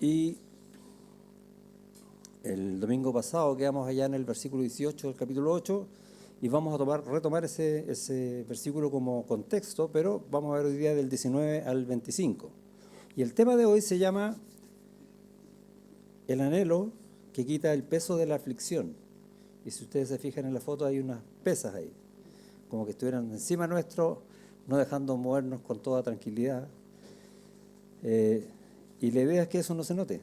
Y el domingo pasado quedamos allá en el versículo 18 del capítulo 8 y vamos a retomar ese versículo como contexto, pero vamos a ver hoy día del 19 al 25. Y el tema de hoy se llama el anhelo que quita el peso de la aflicción. Y si ustedes se fijan en la foto hay unas pesas ahí, como que estuvieran encima nuestro, no dejando movernos con toda tranquilidad. Y la idea es que eso no se note.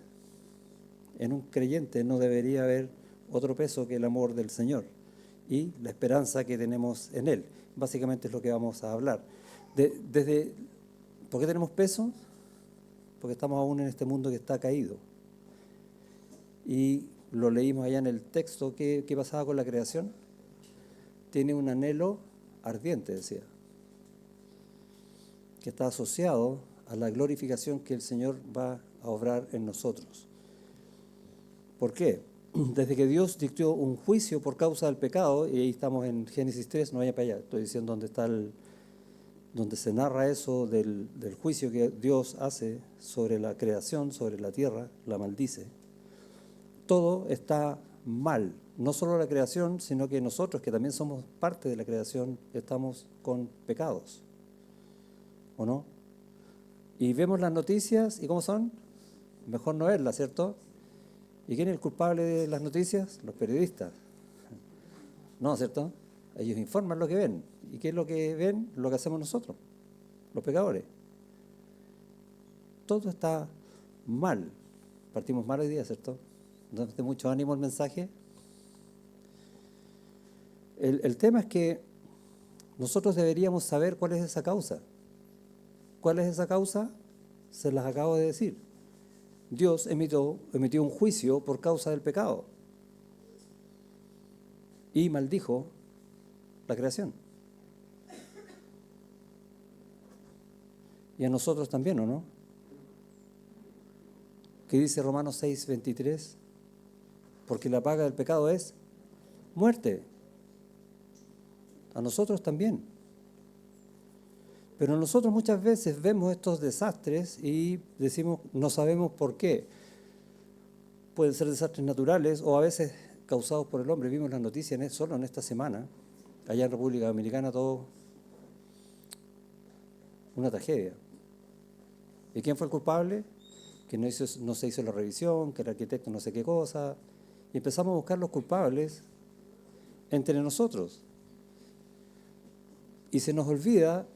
En un creyente no debería haber otro peso que el amor del Señor y la esperanza que tenemos en Él. Básicamente es lo que vamos a hablar. ¿Por qué tenemos peso? Porque estamos aún en este mundo que está caído. Y lo leímos allá en el texto, ¿qué pasaba con la creación? Tiene un anhelo ardiente, decía, que está asociado a la glorificación que el Señor va a obrar en nosotros. ¿Por qué? Desde que Dios dictó un juicio por causa del pecado, y ahí estamos en Génesis 3, no vaya para allá, estoy diciendo donde se narra eso del juicio que Dios hace sobre la creación, sobre la tierra, la maldice. Todo está mal, no solo la creación, sino que nosotros, que también somos parte de la creación, estamos con pecados, ¿o no? Y vemos las noticias, ¿y cómo son? Mejor no verlas, ¿cierto? ¿Y quién es el culpable de las noticias? Los periodistas. No, ¿cierto? Ellos informan lo que ven. ¿Y qué es lo que ven? Lo que hacemos nosotros, los pecadores. Todo está mal. Partimos mal hoy día, ¿cierto? ¿No de mucho ánimo el mensaje? El tema es que nosotros deberíamos saber cuál es esa causa. ¿Cuál es esa causa? Se las acabo de decir. Dios emitió un juicio por causa del pecado y maldijo la creación. Y a nosotros también, ¿o no? ¿Qué dice Romanos 6:23? Porque la paga del pecado es muerte. A nosotros también. Pero nosotros muchas veces vemos estos desastres y decimos, no sabemos por qué. Pueden ser desastres naturales o a veces causados por el hombre. Vimos las noticias solo en esta semana, allá en República Dominicana, todo una tragedia. ¿Y quién fue el culpable? Que no se hizo la revisión, que el arquitecto no sé qué cosa. Y empezamos a buscar los culpables entre nosotros. Y se nos olvida,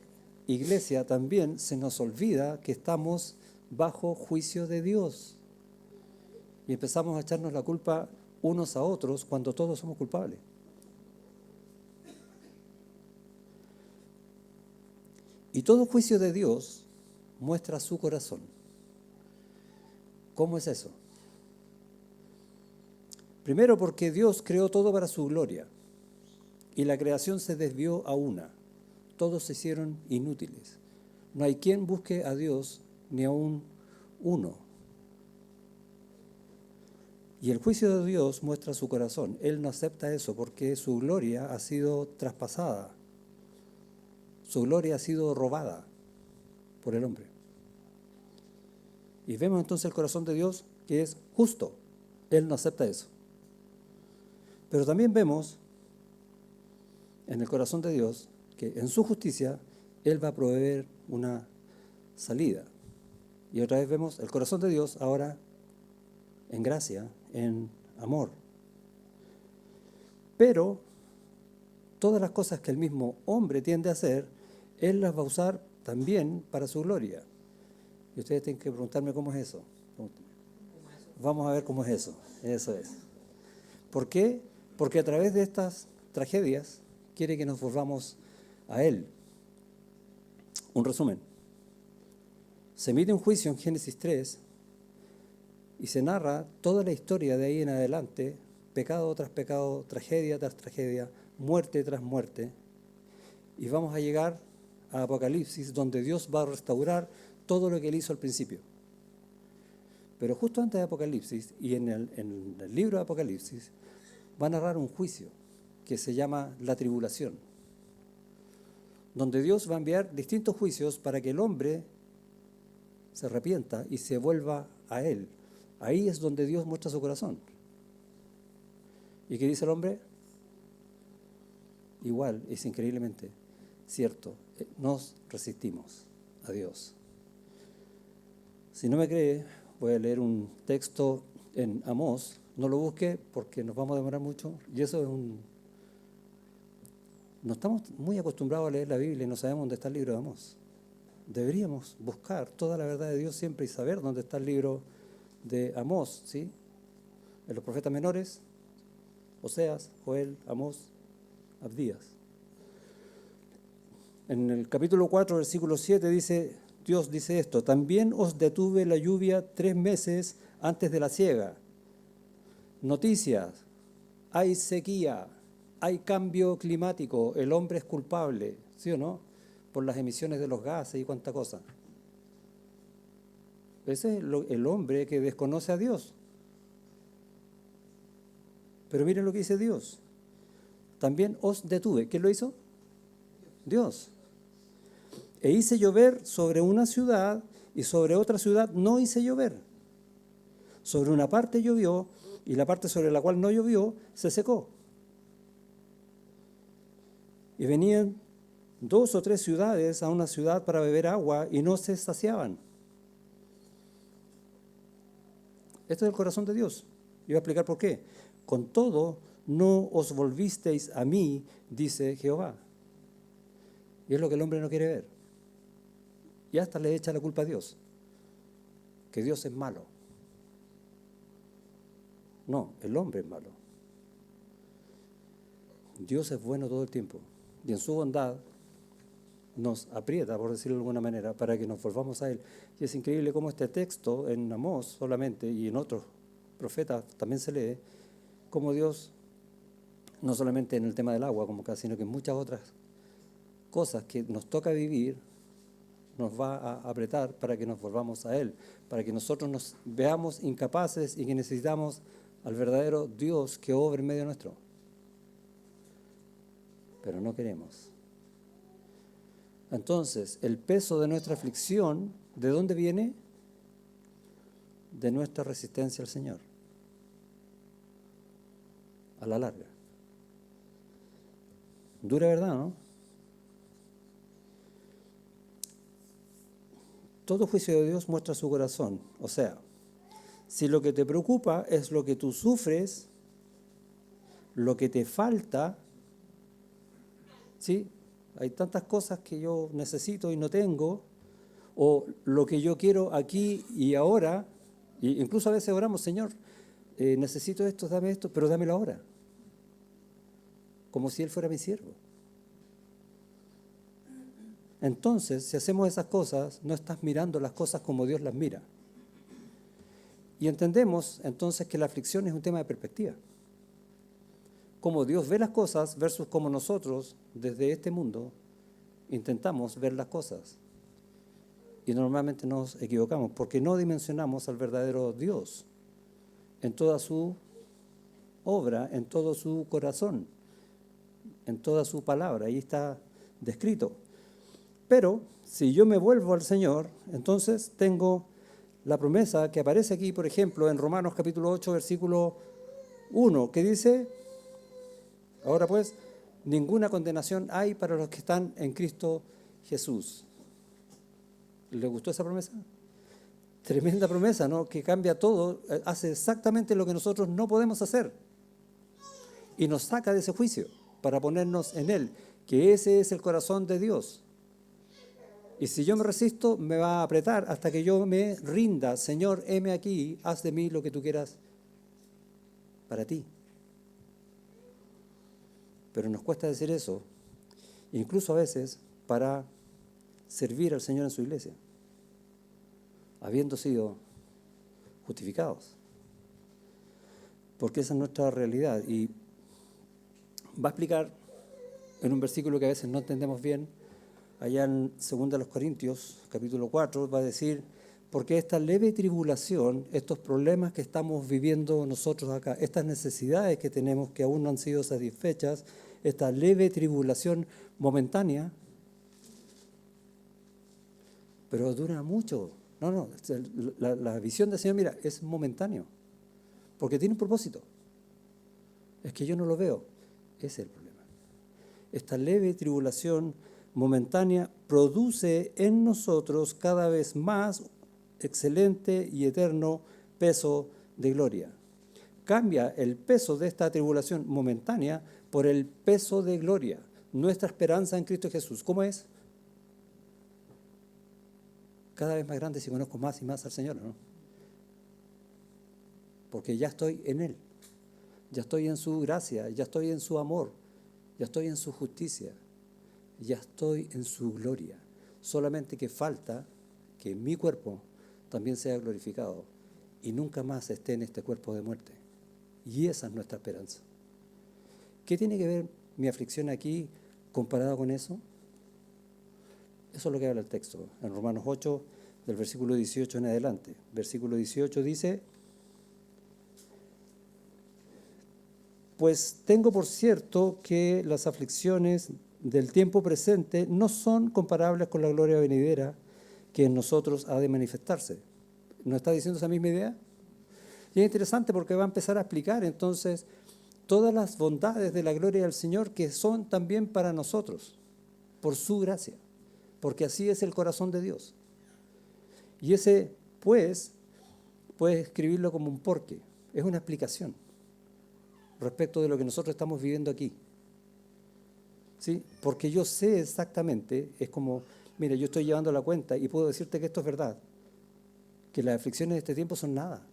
iglesia, también se nos olvida que estamos bajo juicio de Dios. Y empezamos a echarnos la culpa unos a otros cuando todos somos culpables. Y todo juicio de Dios muestra su corazón. ¿Cómo es eso? Primero, porque Dios creó todo para su gloria y la creación se desvió a una. Todos se hicieron inútiles. No hay quien busque a Dios ni aun uno. Y el juicio de Dios muestra su corazón. Él no acepta eso porque su gloria ha sido traspasada. Su gloria ha sido robada por el hombre. Y vemos entonces el corazón de Dios que es justo. Él no acepta eso. Pero también vemos en el corazón de Dios que en su justicia Él va a proveer una salida. Y otra vez vemos el corazón de Dios ahora en gracia, en amor. Pero todas las cosas que el mismo hombre tiende a hacer, Él las va a usar también para su gloria. Y ustedes tienen que preguntarme cómo es eso. Vamos a ver cómo es eso. Eso es. ¿Por qué? Porque a través de estas tragedias quiere que nos volvamos a Él. Un resumen. Se emite un juicio en Génesis 3 y se narra toda la historia de ahí en adelante, pecado tras pecado, tragedia tras tragedia, muerte tras muerte. Y vamos a llegar a Apocalipsis, donde Dios va a restaurar todo lo que Él hizo al principio. Pero justo antes de Apocalipsis, y en el libro de Apocalipsis, va a narrar un juicio que se llama la tribulación, donde Dios va a enviar distintos juicios para que el hombre se arrepienta y se vuelva a Él. Ahí es donde Dios muestra su corazón. ¿Y qué dice el hombre? Igual, es increíblemente cierto. Nos resistimos a Dios. Si no me cree, voy a leer un texto en Amós. No lo busque porque nos vamos a demorar mucho. Y eso es no estamos muy acostumbrados a leer la Biblia y no sabemos dónde está el libro de Amós. Deberíamos buscar toda la verdad de Dios siempre y saber dónde está el libro de Amós, ¿sí? En los profetas menores, Oseas, Joel, Amós, Abdías. En el capítulo 4, versículo 7 dice, Dios dice esto: también os detuve la lluvia 3 meses antes de la siega. Noticias: hay sequía, hay cambio climático, el hombre es culpable, ¿sí o no? Por las emisiones de los gases y cuánta cosa. Ese es el hombre que desconoce a Dios. Pero miren lo que dice Dios. También os detuve. ¿Quién lo hizo? Dios. E hice llover sobre una ciudad y sobre otra ciudad no hice llover. Sobre una parte llovió y la parte sobre la cual no llovió se secó. Y venían 2 o 3 ciudades a una ciudad para beber agua y no se saciaban. Este es el corazón de Dios. Y voy a explicar por qué. Con todo, no os volvisteis a mí, dice Jehová. Y es lo que el hombre no quiere ver. Y hasta le echa la culpa a Dios. Que Dios es malo. No, el hombre es malo. Dios es bueno todo el tiempo. Y en su bondad nos aprieta, por decirlo de alguna manera, para que nos volvamos a Él. Y es increíble cómo este texto en Amós solamente y en otros profetas también se lee, cómo Dios, no solamente en el tema del agua, como acá, sino que en muchas otras cosas que nos toca vivir, nos va a apretar para que nos volvamos a Él, para que nosotros nos veamos incapaces y que necesitamos al verdadero Dios que obre en medio nuestro. Pero no queremos. Entonces, el peso de nuestra aflicción, ¿de dónde viene? De nuestra resistencia al Señor. A la larga. Dura verdad, ¿no? Todo juicio de Dios muestra su corazón. O sea, si lo que te preocupa es lo que tú sufres, lo que te falta, ¿sí? Hay tantas cosas que yo necesito y no tengo, o lo que yo quiero aquí y ahora, e incluso a veces oramos, Señor, necesito esto, pero dámelo ahora. Como si Él fuera mi siervo. Entonces, si hacemos esas cosas, no estás mirando las cosas como Dios las mira. Y entendemos entonces que la aflicción es un tema de perspectiva. Cómo Dios ve las cosas versus cómo nosotros, desde este mundo, intentamos ver las cosas. Y normalmente nos equivocamos porque no dimensionamos al verdadero Dios en toda su obra, en todo su corazón, en toda su palabra. Ahí está descrito. Pero si yo me vuelvo al Señor, entonces tengo la promesa que aparece aquí, por ejemplo, en Romanos capítulo 8, versículo 1, que dice: ahora pues, ninguna condenación hay para los que están en Cristo Jesús. ¿Le gustó esa promesa? Tremenda promesa, ¿no? Que cambia todo, hace exactamente lo que nosotros no podemos hacer. Y nos saca de ese juicio para ponernos en Él, que ese es el corazón de Dios. Y si yo me resisto, me va a apretar hasta que yo me rinda. Señor, heme aquí, haz de mí lo que tú quieras para ti. Pero nos cuesta decir eso, incluso a veces para servir al Señor en su iglesia, habiendo sido justificados. Porque esa es nuestra realidad. Y va a explicar en un versículo que a veces no entendemos bien, allá en 2 Corintios, capítulo 4, va a decir: porque esta leve tribulación, estos problemas que estamos viviendo nosotros acá, estas necesidades que tenemos que aún no han sido satisfechas, esta leve tribulación momentánea, pero dura mucho. No, la visión del Señor, mira, es momentáneo, porque tiene un propósito. Es que yo no lo veo. Ese es el problema. Esta leve tribulación momentánea produce en nosotros cada vez más excelente y eterno peso de gloria. Cambia el peso de esta tribulación momentánea por el peso de gloria. Nuestra esperanza en Cristo Jesús, ¿cómo es? Cada vez más grande si conozco más y más al Señor, ¿no? Porque ya estoy en Él, ya estoy en su gracia, ya estoy en su amor, ya estoy en su justicia, ya estoy en su gloria. Solamente que falta que mi cuerpo también sea glorificado y nunca más esté en este cuerpo de muerte. Y esa es nuestra esperanza. ¿Qué tiene que ver mi aflicción aquí comparada con eso? Eso es lo que habla el texto, en Romanos 8, del versículo 18 en adelante. Versículo 18 dice: pues tengo por cierto que las aflicciones del tiempo presente no son comparables con la gloria venidera que en nosotros ha de manifestarse. ¿No está diciendo esa misma idea? Y es interesante porque va a empezar a explicar entonces todas las bondades de la gloria del Señor que son también para nosotros, por su gracia, porque así es el corazón de Dios. Y ese, pues, puedes escribirlo como un porque, es una explicación respecto de lo que nosotros estamos viviendo aquí. ¿Sí? Porque yo sé exactamente, es como, mira, yo estoy llevando la cuenta y puedo decirte que esto es verdad, que las aflicciones de este tiempo son nada.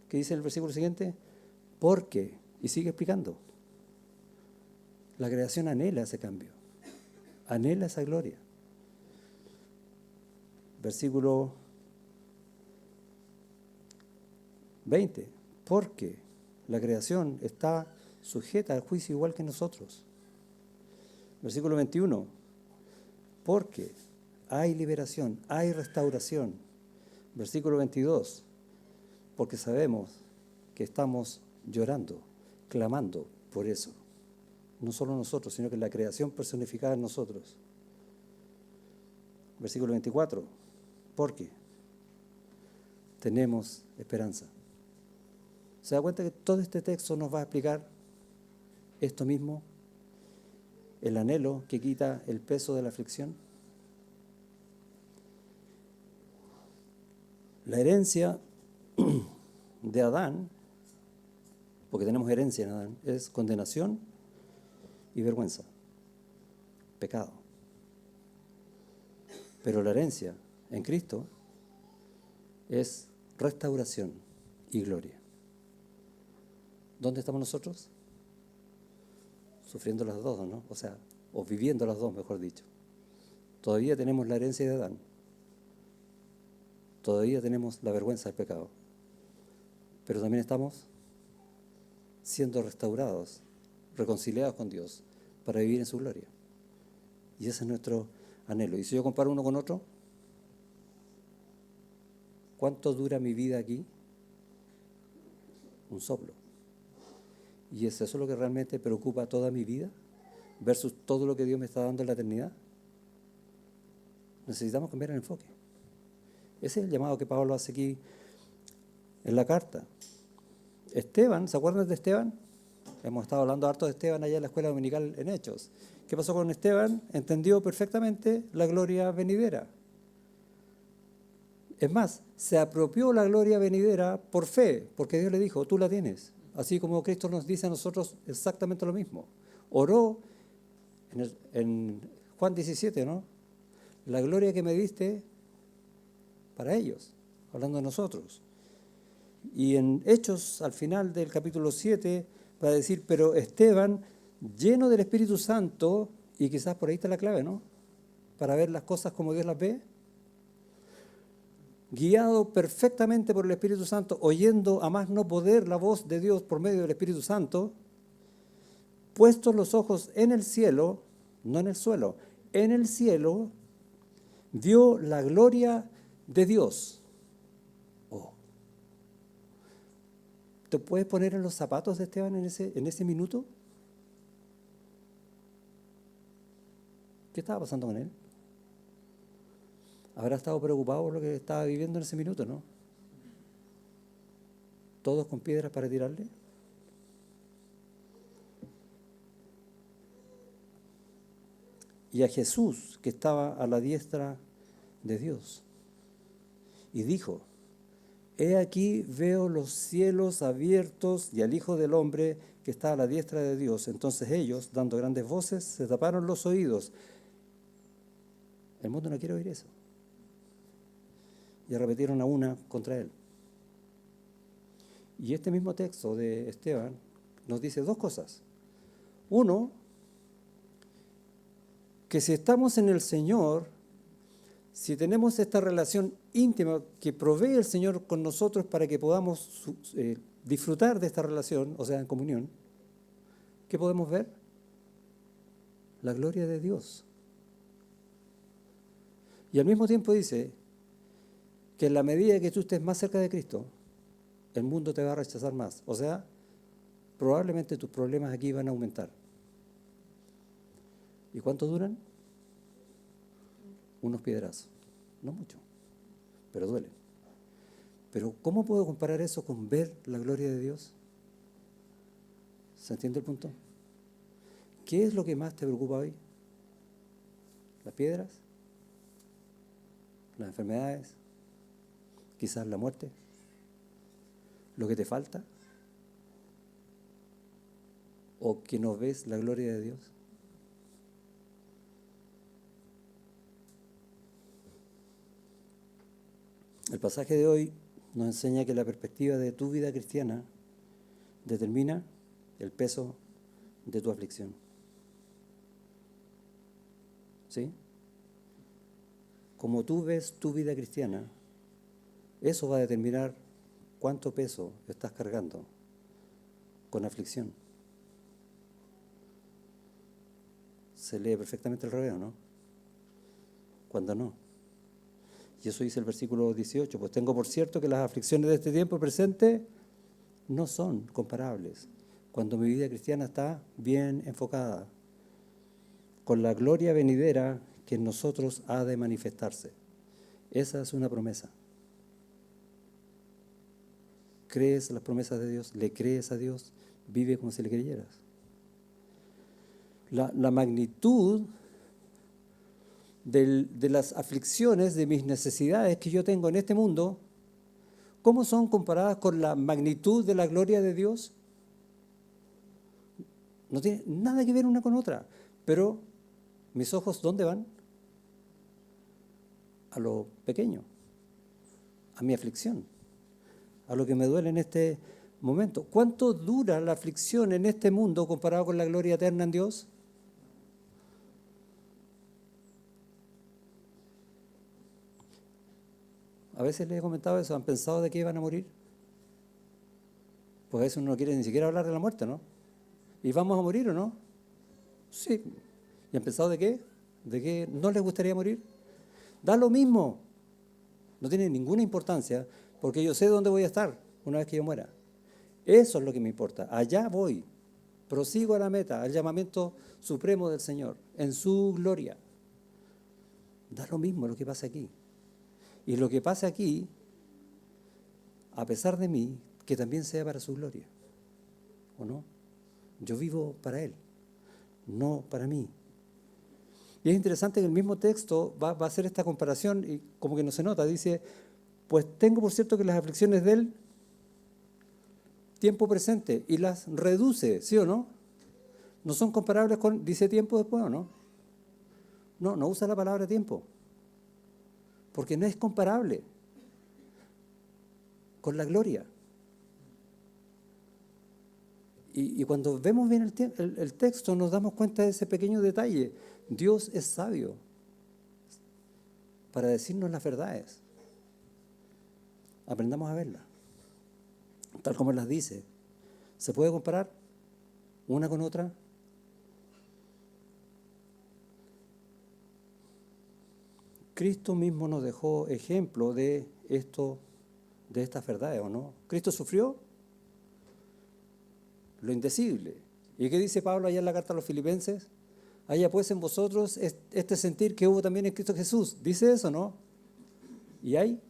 ¿Qué dice el versículo siguiente? Porque, y sigue explicando, la creación anhela ese cambio, anhela esa gloria. Versículo 20, porque la creación está sujeta al juicio igual que nosotros. Versículo 21, porque hay liberación, hay restauración. Versículo 22, porque sabemos que estamos llorando, clamando por eso. No solo nosotros, sino que la creación personificada en nosotros. Versículo 24, porque tenemos esperanza. ¿Se da cuenta que todo este texto nos va a explicar esto mismo? El anhelo que quita el peso de la aflicción. La herencia de Adán, porque tenemos herencia en Adán, es condenación y vergüenza, pecado. Pero la herencia en Cristo es restauración y gloria. ¿Dónde estamos nosotros? Sufriendo las dos, ¿no? O viviendo las dos, mejor dicho. Todavía tenemos la herencia de Adán. Todavía tenemos la vergüenza del pecado. Pero también estamos siendo restaurados, reconciliados con Dios para vivir en su gloria. Y ese es nuestro anhelo. Y si yo comparo uno con otro, ¿cuánto dura mi vida aquí? Un soplo. ¿Y es eso lo que realmente preocupa toda mi vida versus todo lo que Dios me está dando en la eternidad? Necesitamos cambiar el enfoque. Ese es el llamado que Pablo hace aquí en la carta. Esteban, ¿se acuerdan de Esteban? Hemos estado hablando harto de Esteban allá en la escuela dominical en Hechos. ¿Qué pasó con Esteban? Entendió perfectamente la gloria venidera. Es más, se apropió la gloria venidera por fe, porque Dios le dijo, tú la tienes. Así como Cristo nos dice a nosotros exactamente lo mismo. Oró en Juan 17, ¿no? La gloria que me diste para ellos, hablando de nosotros. Y en Hechos, al final del capítulo 7, va a decir, pero Esteban, lleno del Espíritu Santo, y quizás por ahí está la clave, ¿no? Para ver las cosas como Dios las ve, guiado perfectamente por el Espíritu Santo, oyendo a más no poder la voz de Dios por medio del Espíritu Santo, puestos los ojos en el cielo, no en el suelo, en el cielo, vio la gloria de Dios. Oh. ¿Te puedes poner en los zapatos de Esteban en ese minuto? ¿Qué estaba pasando con él? ¿Habrá estado preocupado por lo que estaba viviendo en ese minuto, no? ¿Todos con piedras para tirarle? Y a Jesús, que estaba a la diestra de Dios, y dijo: He aquí veo los cielos abiertos y al Hijo del Hombre que está a la diestra de Dios. Entonces ellos, dando grandes voces, se taparon los oídos. El mundo no quiere oír eso. Y repetieron a una contra él. Y este mismo texto de Esteban nos dice dos cosas. Uno, que si estamos en el Señor, si tenemos esta relación íntima que provee el Señor con nosotros para que podamos disfrutar de esta relación, o sea, en comunión, ¿qué podemos ver? La gloria de Dios. Y al mismo tiempo dice que en la medida que tú estés más cerca de Cristo, el mundo te va a rechazar más. O sea, probablemente tus problemas aquí van a aumentar. ¿Y cuánto duran? Unos piedrazos. No mucho, pero duele. Pero ¿cómo puedo comparar eso con ver la gloria de Dios? ¿Se entiende el punto? ¿Qué es lo que más te preocupa hoy? ¿Las piedras? ¿Las enfermedades? ¿Quizás la muerte? ¿Lo que te falta? ¿O que no ves la gloria de Dios? El pasaje de hoy nos enseña que la perspectiva de tu vida cristiana determina el peso de tu aflicción. ¿Sí? Como tú ves tu vida cristiana, eso va a determinar cuánto peso estás cargando con aflicción. Se lee perfectamente el revés, ¿no? Cuando no. Y eso dice el versículo 18, pues tengo por cierto que las aflicciones de este tiempo presente no son comparables cuando mi vida cristiana está bien enfocada con la gloria venidera que en nosotros ha de manifestarse. Esa es una promesa. ¿Crees las promesas de Dios? ¿Le crees a Dios? Vive como si le creyeras. La magnitud de las aflicciones, de mis necesidades que yo tengo en este mundo, ¿cómo son comparadas con la magnitud de la gloria de Dios? No tiene nada que ver una con otra. Pero mis ojos, ¿dónde van? A lo pequeño, a mi aflicción, a lo que me duele en este momento. ¿Cuánto dura la aflicción en este mundo comparado con la gloria eterna en Dios? A veces les he comentado eso, ¿han pensado de qué iban a morir? Pues a veces uno no quiere ni siquiera hablar de la muerte, ¿no? ¿Y vamos a morir o no? Sí. ¿Y han pensado de qué? ¿De qué no les gustaría morir? Da lo mismo. No tiene ninguna importancia, porque yo sé dónde voy a estar una vez que yo muera. Eso es lo que me importa. Allá voy. Prosigo a la meta, al llamamiento supremo del Señor, en su gloria. Da lo mismo lo que pasa aquí. Y lo que pasa aquí, a pesar de mí, que también sea para su gloria. ¿O no? Yo vivo para Él, no para mí. Y es interesante que el mismo texto va a hacer esta comparación y como que no se nota. Dice, pues tengo por cierto que las aflicciones del tiempo presente y las reduce, ¿sí o no? No son comparables con, dice tiempo después, ¿o no? No usa la palabra tiempo. Porque no es comparable con la gloria. Y cuando vemos bien el texto nos damos cuenta de ese pequeño detalle. Dios es sabio para decirnos las verdades. Aprendamos a verlas, tal como las dice. ¿Se puede comparar una con otra? Cristo mismo nos dejó ejemplo de esto, de estas verdades, ¿o no? Cristo sufrió lo indecible. ¿Y qué dice Pablo allá en la carta a los Filipenses? Haya pues en vosotros este sentir que hubo también en Cristo Jesús. ¿Dice eso, no? ¿Y hay?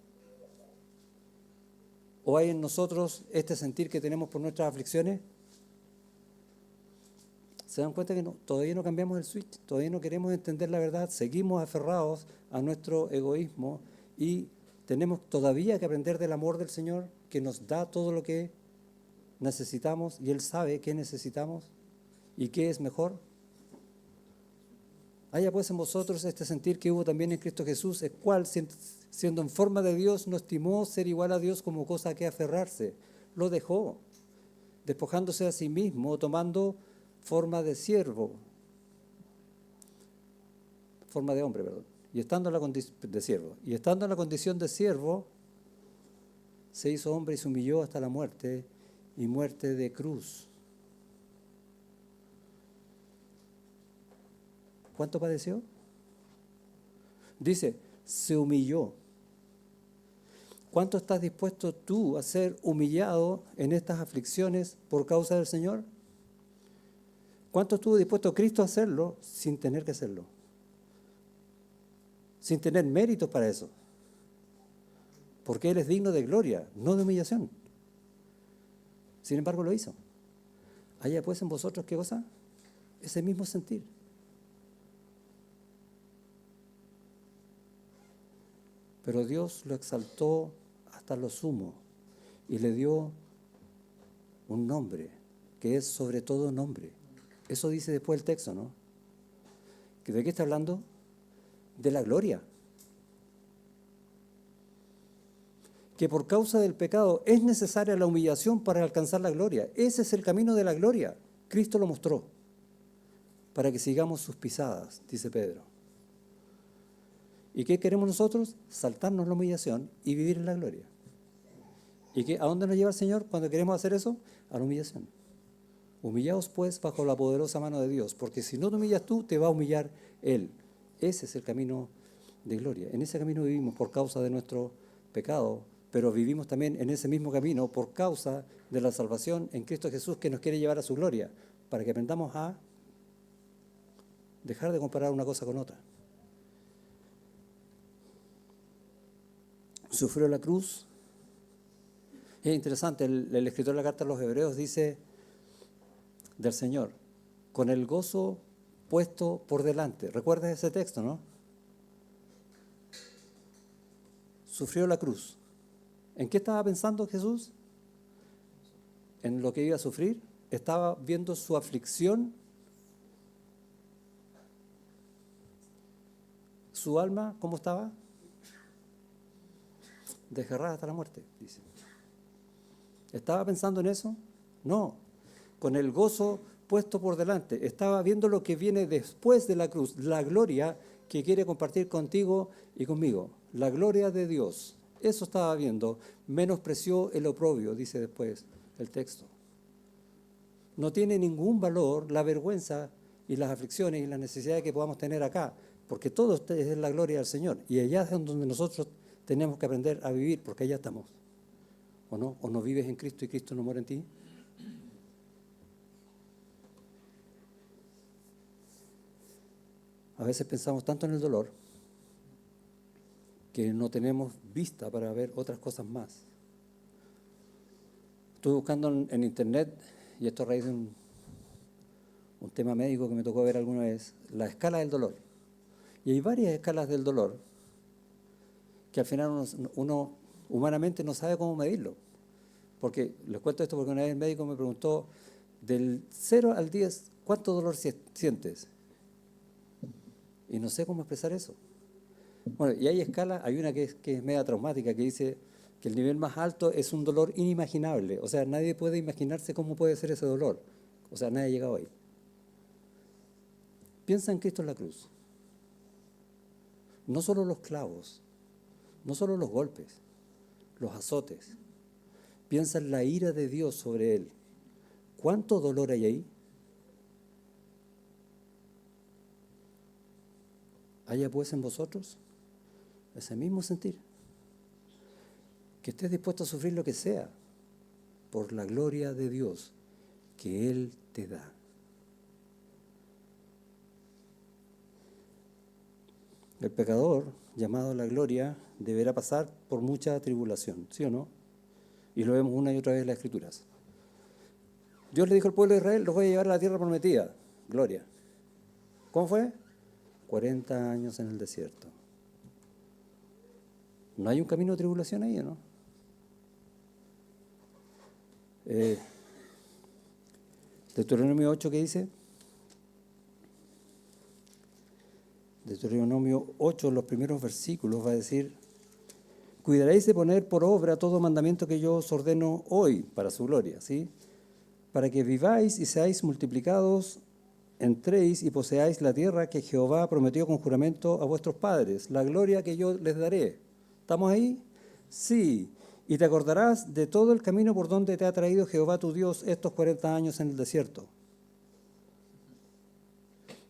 ¿O hay en nosotros este sentir que tenemos por nuestras aflicciones? ¿Se dan cuenta que todavía no cambiamos el switch? Todavía no queremos entender la verdad, seguimos aferrados a nuestro egoísmo y tenemos todavía que aprender del amor del Señor, que nos da todo lo que necesitamos y Él sabe qué necesitamos y qué es mejor. Haya pues en vosotros este sentir que hubo también en Cristo Jesús, el cual, siendo en forma de Dios, no estimó ser igual a Dios como cosa a que aferrarse. Lo dejó, despojándose a sí mismo, tomando forma de siervo, forma de hombre, perdón, y estando en la de siervo, y estando en la condición de siervo, se hizo hombre y se humilló hasta la muerte, y muerte de cruz. ¿Cuánto padeció? Dice, se humilló. ¿Cuánto estás dispuesto tú a ser humillado en estas aflicciones por causa del Señor? ¿Cuánto estuvo dispuesto Cristo a hacerlo sin tener que hacerlo? Sin tener méritos para eso. Porque Él es digno de gloria, no de humillación. Sin embargo, lo hizo. Haya pues en vosotros, ¿qué cosa? Ese mismo sentir. Pero Dios lo exaltó hasta lo sumo y le dio un nombre, que es sobre todo nombre. Eso dice después el texto, ¿no? ¿De qué está hablando? De la gloria. Que por causa del pecado es necesaria la humillación para alcanzar la gloria. Ese es el camino de la gloria. Cristo lo mostró para que sigamos sus pisadas, dice Pedro. ¿Y qué queremos nosotros? Saltarnos la humillación y vivir en la gloria. ¿Y a dónde nos lleva el Señor cuando queremos hacer eso? A la humillación. Humillaos pues bajo la poderosa mano de Dios, porque si no te humillas tú, te va a humillar Él. Ese es el camino de gloria. En ese camino vivimos por causa de nuestro pecado, pero vivimos también en ese mismo camino por causa de la salvación en Cristo Jesús, que nos quiere llevar a su gloria, para que aprendamos a dejar de comparar una cosa con otra. Sufrió la cruz. Es interesante, el escritor de la carta a los Hebreos dice del Señor, con el gozo puesto por delante. ¿Recuerdas ese texto, no? Sufrió la cruz. ¿En qué estaba pensando Jesús? En lo que iba a sufrir. Estaba viendo su aflicción. Su alma, ¿cómo estaba? Desgarrada hasta la muerte, dice. ¿Estaba pensando en eso? No. Con el gozo puesto por delante. Estaba viendo lo que viene después de la cruz, la gloria que quiere compartir contigo y conmigo. La gloria de Dios. Eso estaba viendo. Menospreció el oprobio, dice después el texto. No tiene ningún valor la vergüenza y las aflicciones y las necesidades que podamos tener acá, porque todo es la gloria del Señor. Y allá es donde nosotros tenemos que aprender a vivir, porque allá estamos. ¿O no? ¿O no vives en Cristo y Cristo no muere en ti? A veces pensamos tanto en el dolor que no tenemos vista para ver otras cosas más. Estuve buscando en internet, y esto a raíz de un tema médico que me tocó ver alguna vez, la escala del dolor. Y hay varias escalas del dolor que al final uno humanamente no sabe cómo medirlo. Porque les cuento esto porque una vez el médico me preguntó, del 0 al 10, ¿cuánto dolor sientes? Y no sé cómo expresar eso. Bueno, y hay escalas, hay una que es media traumática, que dice que el nivel más alto es un dolor inimaginable. O sea, nadie puede imaginarse cómo puede ser ese dolor. O sea, nadie ha llegado ahí. Piensa en Cristo en la cruz. No solo los clavos, no solo los golpes, los azotes. Piensa en la ira de Dios sobre él. ¿Cuánto dolor hay ahí? ¿Haya pues en vosotros ese mismo sentir? Que estés dispuesto a sufrir lo que sea por la gloria de Dios que Él te da. El pecador, llamado a la gloria, deberá pasar por mucha tribulación, ¿sí o no? Y lo vemos una y otra vez en las Escrituras. Dios le dijo al pueblo de Israel, los voy a llevar a la tierra prometida, gloria. ¿Cómo fue? 40 años en el desierto. ¿No hay un camino de tribulación ahí, no? Deuteronomio 8, ¿qué dice? Deuteronomio 8, los primeros versículos, va a decir: cuidaréis de poner por obra todo mandamiento que yo os ordeno hoy para su gloria, ¿sí? Para que viváis y seáis multiplicados, entréis y poseáis la tierra que Jehová prometió con juramento a vuestros padres, la gloria que yo les daré. ¿Estamos ahí? Sí. Y te acordarás de todo el camino por donde te ha traído Jehová tu Dios estos 40 años en el desierto.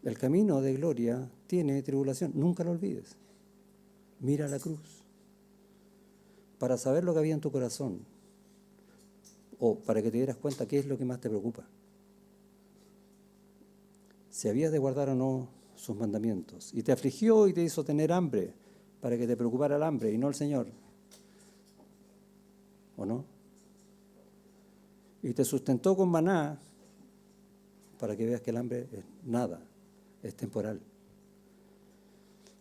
El camino de gloria tiene tribulación, nunca lo olvides. Mira la cruz para saber lo que había en tu corazón, o para que te dieras cuenta qué es lo que más te preocupa. Si habías de guardar o no sus mandamientos. Y te afligió y te hizo tener hambre, para que te preocupara el hambre y no el Señor. ¿O no? Y te sustentó con maná, para que veas que el hambre es nada, es temporal.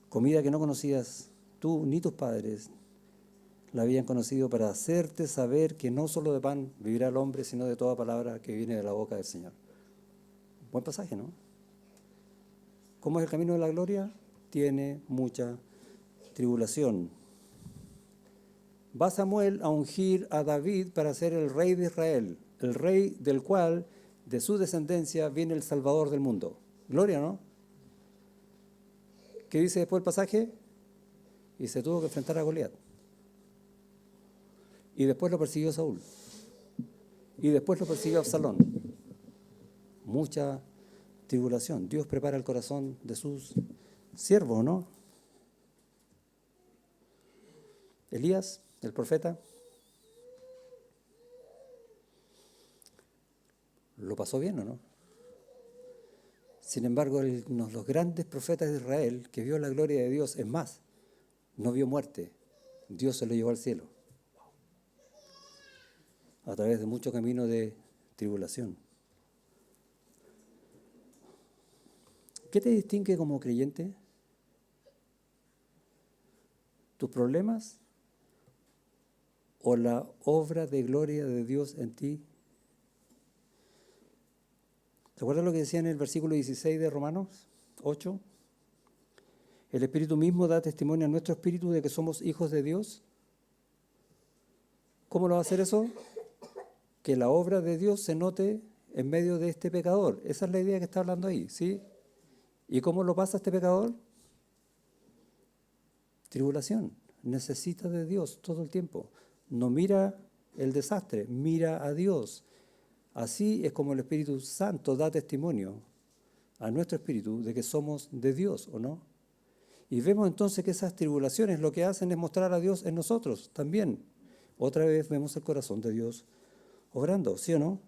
Comida que no conocías tú ni tus padres la habían conocido, para hacerte saber que no solo de pan vivirá el hombre, sino de toda palabra que viene de la boca del Señor. Buen pasaje, ¿no? ¿Cómo es el camino de la gloria? Tiene mucha tribulación. Va Samuel a ungir a David para ser el rey de Israel, el rey del cual, de su descendencia, viene el Salvador del mundo. Gloria, ¿no? ¿Qué dice después el pasaje? Y se tuvo que enfrentar a Goliat. Y después lo persiguió Saúl. Y después lo persiguió Absalón. Mucha tribulación. Dios prepara el corazón de sus siervos, ¿no? Elías, el profeta, lo pasó bien, ¿o no? Sin embargo, uno de los grandes profetas de Israel, que vio la gloria de Dios, es más, no vio muerte. Dios se lo llevó al cielo. A través de mucho camino de tribulación. ¿Qué te distingue como creyente? ¿Tus problemas o la obra de gloria de Dios en ti? ¿Te acuerdas lo que decía en el versículo 16 de Romanos 8? El Espíritu mismo da testimonio a nuestro espíritu de que somos hijos de Dios. ¿Cómo lo va a hacer eso? Que la obra de Dios se note en medio de este pecador. Esa es la idea que está hablando ahí, ¿sí? ¿Y cómo lo pasa este pecador? Tribulación. Necesita de Dios todo el tiempo. No mira el desastre, mira a Dios. Así es como el Espíritu Santo da testimonio a nuestro espíritu de que somos de Dios, ¿o no? Y vemos entonces que esas tribulaciones lo que hacen es mostrar a Dios en nosotros también. Otra vez vemos el corazón de Dios obrando, ¿sí o no?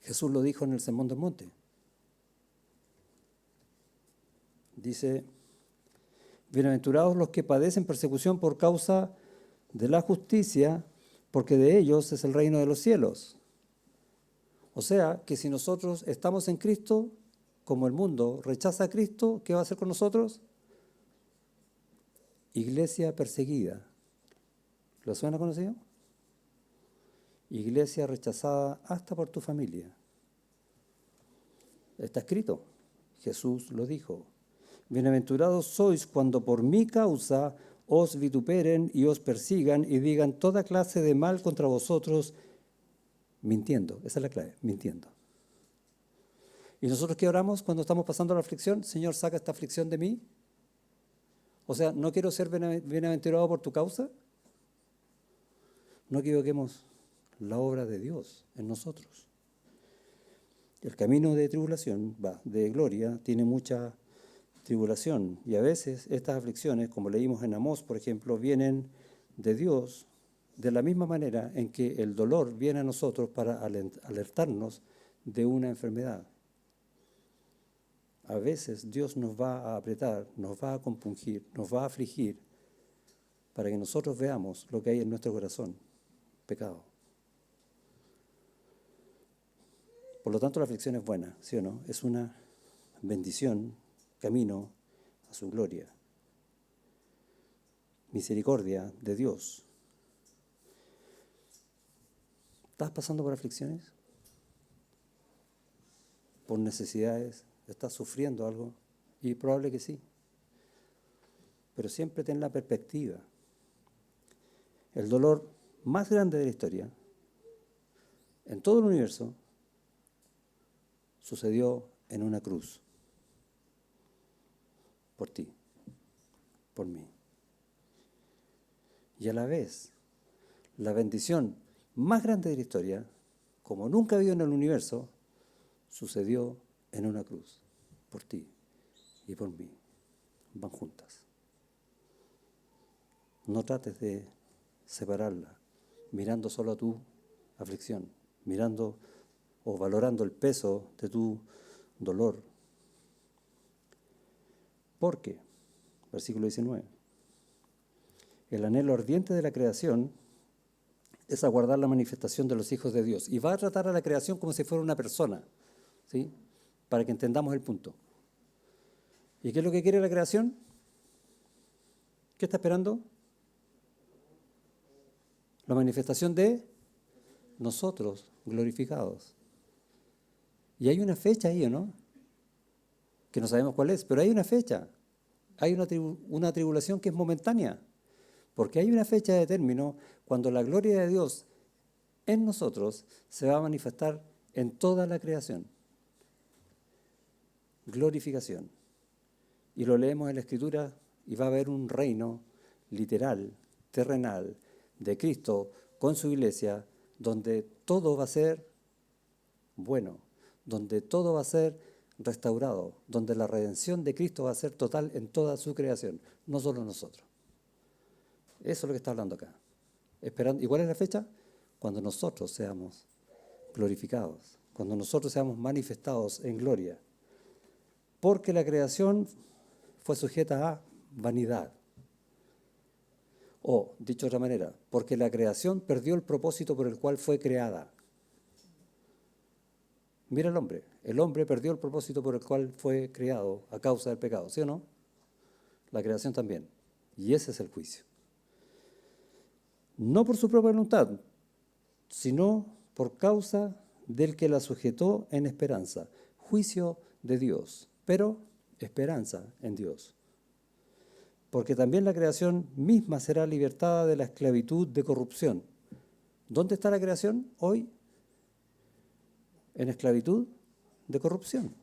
Jesús lo dijo en el Sermón del Monte. Dice: bienaventurados los que padecen persecución por causa de la justicia, porque de ellos es el reino de los cielos. O sea, que si nosotros estamos en Cristo, como el mundo rechaza a Cristo, ¿qué va a hacer con nosotros? Iglesia perseguida. ¿Lo suena conocido? Iglesia rechazada hasta por tu familia. Está escrito. Jesús lo dijo. Bienaventurados sois cuando por mi causa os vituperen y os persigan y digan toda clase de mal contra vosotros, mintiendo. Esa es la clave, mintiendo. ¿Y nosotros qué oramos cuando estamos pasando la aflicción? Señor, saca esta aflicción de mí. O sea, no quiero ser bienaventurado por tu causa. No equivoquemos la obra de Dios en nosotros. El camino de tribulación, de gloria, tiene mucha tribulación. Y a veces estas aflicciones, como leímos en Amós, por ejemplo, vienen de Dios de la misma manera en que el dolor viene a nosotros para alertarnos de una enfermedad. A veces Dios nos va a apretar, nos va a compungir, nos va a afligir para que nosotros veamos lo que hay en nuestro corazón, pecado. Por lo tanto, la aflicción es buena, ¿sí o no? Es una bendición, camino a su gloria. Misericordia de Dios. ¿Estás pasando por aflicciones? ¿Por necesidades? ¿Estás sufriendo algo? Y probable que sí. Pero siempre ten la perspectiva. El dolor más grande de la historia, en todo el universo, sucedió en una cruz. Por ti, por mí. Y a la vez, la bendición más grande de la historia, como nunca ha habido en el universo, sucedió en una cruz, por ti y por mí. Van juntas. No trates de separarla, mirando solo a tu aflicción, mirando o valorando el peso de tu dolor. Porque, versículo 19, el anhelo ardiente de la creación es aguardar la manifestación de los hijos de Dios. Y va a tratar a la creación como si fuera una persona, ¿sí? Para que entendamos el punto. ¿Y qué es lo que quiere la creación? ¿Qué está esperando? La manifestación de nosotros glorificados. Y hay una fecha ahí, ¿o no? Que no sabemos cuál es, pero hay una fecha. Hay una tribulación que es momentánea. Porque hay una fecha de término cuando la gloria de Dios en nosotros se va a manifestar en toda la creación. Glorificación. Y lo leemos en la Escritura y va a haber un reino literal, terrenal, de Cristo con su iglesia, donde todo va a ser bueno, donde todo va a ser restaurado, donde la redención de Cristo va a ser total en toda su creación, no solo nosotros. Eso es lo que está hablando acá. Esperando, ¿y cuál es la fecha? Cuando nosotros seamos glorificados, cuando nosotros seamos manifestados en gloria. Porque la creación fue sujeta a vanidad. O, dicho de otra manera, porque la creación perdió el propósito por el cual fue creada. Mira el hombre perdió el propósito por el cual fue creado a causa del pecado, ¿sí o no? La creación también. Y ese es el juicio. No por su propia voluntad, sino por causa del que la sujetó en esperanza. Juicio de Dios, pero esperanza en Dios. Porque también la creación misma será libertada de la esclavitud de corrupción. ¿Dónde está la creación hoy? En esclavitud de corrupción.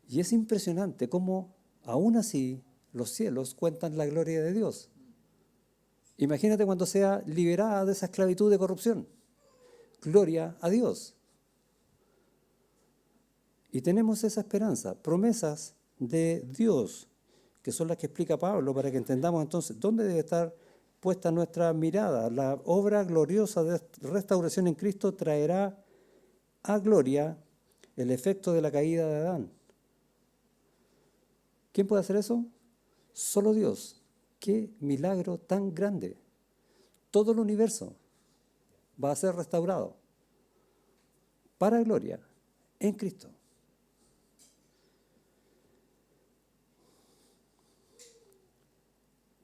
Y es impresionante cómo, aún así, los cielos cuentan la gloria de Dios. Imagínate cuando sea liberada de esa esclavitud de corrupción. Gloria a Dios. Y tenemos esa esperanza, promesas de Dios, que son las que explica Pablo, para que entendamos entonces dónde debe estar puesta nuestra mirada. La obra gloriosa de restauración en Cristo traerá a gloria el efecto de la caída de Adán. ¿Quién puede hacer eso? Solo Dios. ¡Qué milagro tan grande! Todo el universo va a ser restaurado para gloria en Cristo.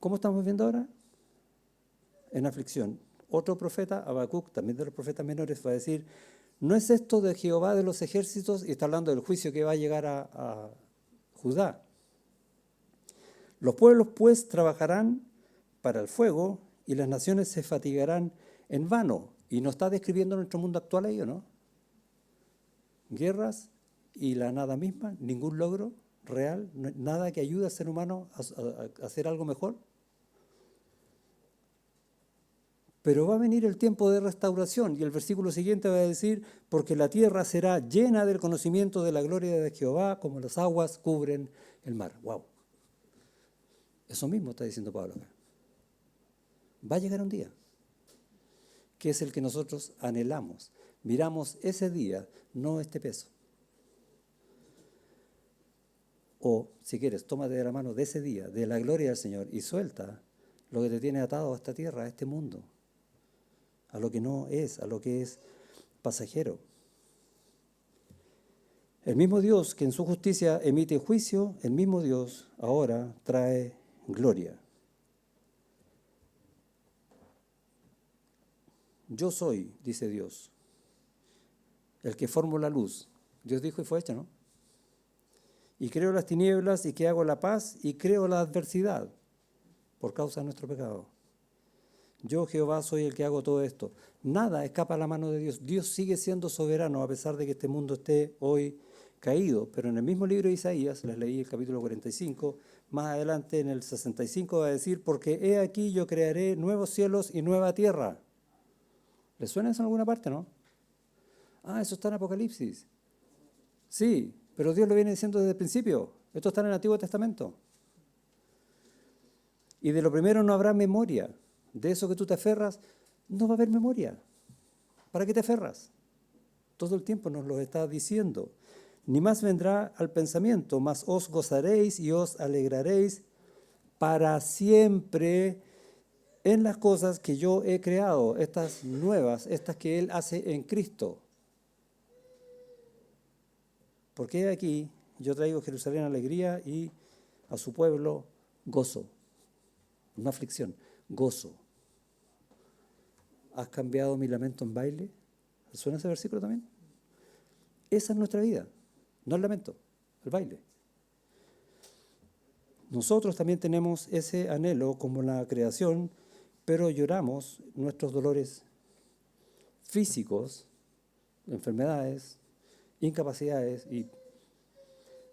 ¿Cómo estamos viendo ahora? En aflicción. Otro profeta, Habacuc, también de los profetas menores, va a decir, ¿no es esto de Jehová de los ejércitos? Y está hablando del juicio que va a llegar a Judá. Los pueblos pues trabajarán para el fuego y las naciones se fatigarán en vano. Y nos está describiendo nuestro mundo actual ahí, ¿o no? Guerras y la nada misma, ningún logro real, nada que ayude al ser humano a hacer algo mejor. Pero va a venir el tiempo de restauración y el versículo siguiente va a decir, porque la tierra será llena del conocimiento de la gloria de Jehová como las aguas cubren el mar. ¡Wow! Eso mismo está diciendo Pablo acá. Va a llegar un día, que es el que nosotros anhelamos. Miramos ese día, no este peso. O, si quieres, tómate de la mano de ese día, de la gloria del Señor, y suelta lo que te tiene atado a esta tierra, a este mundo, a lo que no es, a lo que es pasajero. El mismo Dios que en su justicia emite juicio, el mismo Dios ahora trae gloria. Yo soy, dice Dios, el que formo la luz. Dios dijo y fue hecho, ¿no? Y creo las tinieblas y que hago la paz y creo la adversidad por causa de nuestro pecado. Yo, Jehová, soy el que hago todo esto. Nada escapa a la mano de Dios. Dios sigue siendo soberano a pesar de que este mundo esté hoy caído. Pero en el mismo libro de Isaías, les leí el capítulo 45, más adelante en el 65 va a decir, porque he aquí yo crearé nuevos cielos y nueva tierra. ¿Les suena eso en alguna parte, no? Ah, eso está en Apocalipsis. Sí, pero Dios lo viene diciendo desde el principio. Esto está en el Antiguo Testamento. Y de lo primero no habrá memoria. De eso que tú te aferras, no va a haber memoria. ¿Para qué te aferras? Todo el tiempo nos lo está diciendo. Ni más vendrá al pensamiento, mas os gozaréis y os alegraréis para siempre en las cosas que yo he creado, estas nuevas, estas que Él hace en Cristo. Porque aquí yo traigo a Jerusalén alegría y a su pueblo gozo, no aflicción, gozo. ¿Has cambiado mi lamento en baile? ¿Suena ese versículo también? Esa es nuestra vida, no el lamento, el baile. Nosotros también tenemos ese anhelo como la creación, pero lloramos nuestros dolores físicos, enfermedades, incapacidades, y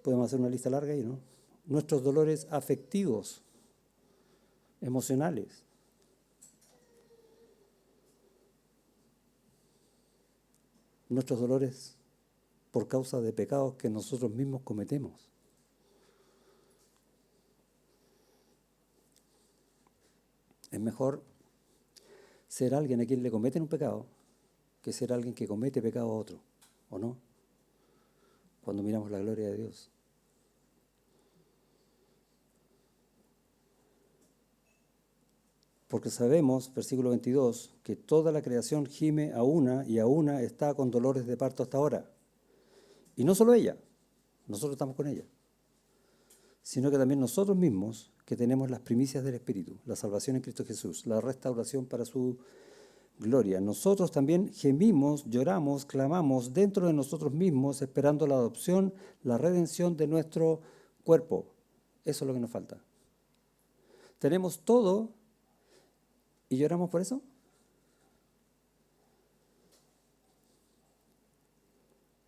podemos hacer una lista larga ahí, ¿no? Nuestros dolores afectivos, emocionales. Nuestros dolores por causa de pecados que nosotros mismos cometemos. Es mejor ser alguien a quien le cometen un pecado que ser alguien que comete pecado a otro, ¿o no? Cuando miramos la gloria de Dios. Porque sabemos, versículo 22, que toda la creación gime a una y a una está con dolores de parto hasta ahora. Y no solo ella, nosotros estamos con ella, sino que también nosotros mismos que tenemos las primicias del Espíritu, la salvación en Cristo Jesús, la restauración para su gloria. Nosotros también gemimos, lloramos, clamamos dentro de nosotros mismos, esperando la adopción, la redención de nuestro cuerpo. Eso es lo que nos falta. Tenemos todo y lloramos por eso.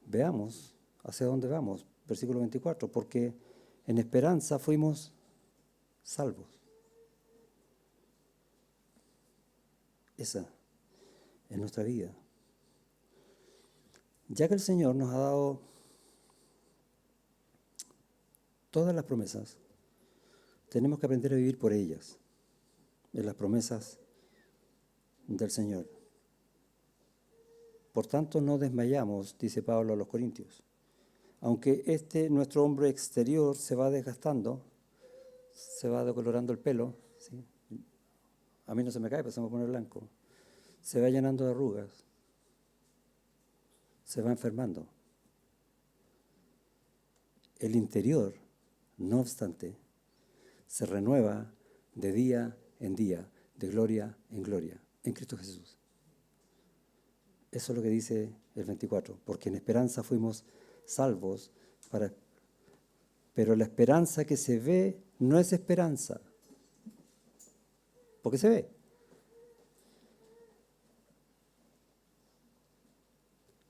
Veamos hacia dónde vamos. Versículo 24, porque en esperanza fuimos salvos. Esa es nuestra vida. Ya que el Señor nos ha dado todas las promesas, tenemos que aprender a vivir por ellas, en las promesas del Señor. Por tanto, no desmayamos, dice Pablo a los Corintios. Aunque nuestro hombre exterior se va desgastando, se va decolorando el pelo, ¿sí? A mí no se me cae, pero se me pone blanco. Se va llenando de arrugas, se va enfermando. El interior, no obstante, se renueva de día en día, de gloria en gloria, en Cristo Jesús. Eso es lo que dice el 24, porque en esperanza fuimos salvos, pero la esperanza que se ve no es esperanza, porque se ve.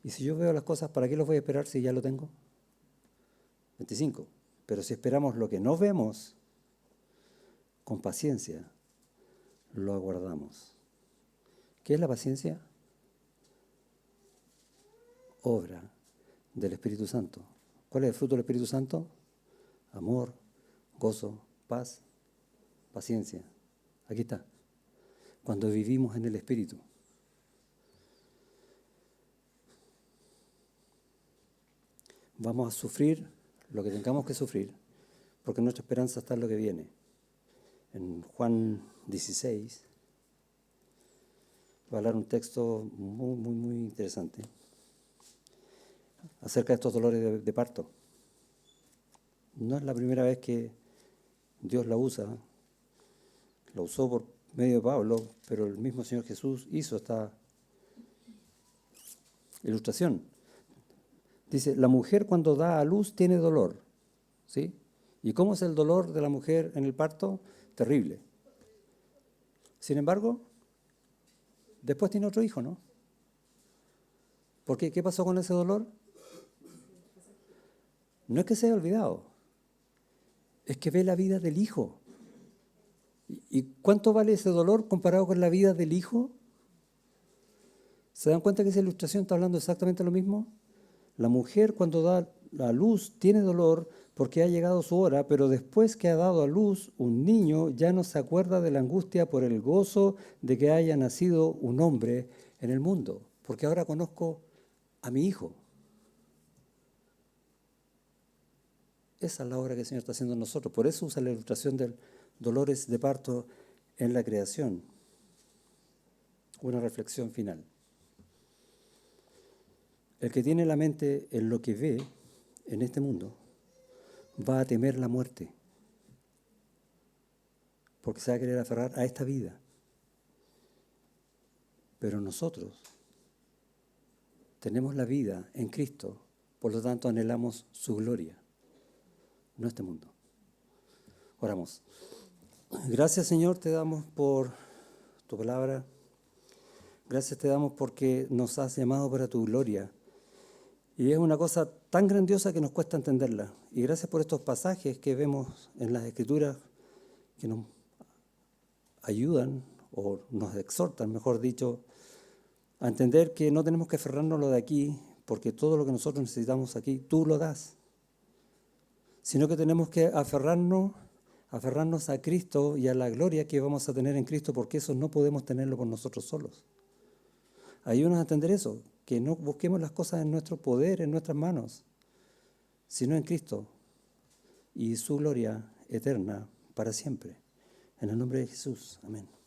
Y si yo veo las cosas, ¿para qué los voy a esperar si ya lo tengo? 25. Pero si esperamos lo que no vemos, con paciencia lo aguardamos. ¿Qué es la paciencia? Obra del Espíritu Santo. ¿Cuál es el fruto del Espíritu Santo? Amor, gozo, paz, paciencia. Aquí está. Cuando vivimos en el Espíritu. Vamos a sufrir lo que tengamos que sufrir, porque nuestra esperanza está en lo que viene. En Juan 16 va a hablar un texto muy interesante acerca de estos dolores de parto. No es la primera vez que Dios la usa, la usó por medio de Pablo, pero el mismo Señor Jesús hizo esta ilustración. Dice, la mujer cuando da a luz tiene dolor, ¿sí? ¿Y cómo es el dolor de la mujer en el parto? Terrible. Sin embargo, después tiene otro hijo, ¿no? ¿Por qué? ¿Qué pasó con ese dolor? No es que se haya olvidado, es que ve la vida del hijo. ¿Y cuánto vale ese dolor comparado con la vida del hijo? ¿Se dan cuenta que esa ilustración está hablando exactamente lo mismo? La mujer cuando da a luz tiene dolor porque ha llegado su hora, pero después que ha dado a luz un niño ya no se acuerda de la angustia por el gozo de que haya nacido un hombre en el mundo, porque ahora conozco a mi hijo. Esa es la obra que el Señor está haciendo en nosotros. Por eso usa la ilustración de dolores de parto en la creación. Una reflexión final. El que tiene la mente en lo que ve en este mundo va a temer la muerte, porque se va a querer aferrar a esta vida. Pero nosotros tenemos la vida en Cristo, por lo tanto anhelamos su gloria, no este mundo. Oramos. Gracias, Señor, te damos por tu palabra. Gracias te damos porque nos has llamado para tu gloria. Y es una cosa tan grandiosa que nos cuesta entenderla. Y gracias por estos pasajes que vemos en las Escrituras que nos ayudan o nos exhortan, mejor dicho, a entender que no tenemos que aferrarnos a lo de aquí, porque todo lo que nosotros necesitamos aquí, tú lo das. Sino que tenemos que aferrarnos a Cristo y a la gloria que vamos a tener en Cristo, porque eso no podemos tenerlo por nosotros solos. Ayúdanos a entender eso, que no busquemos las cosas en nuestro poder, en nuestras manos, sino en Cristo y su gloria eterna para siempre. En el nombre de Jesús. Amén.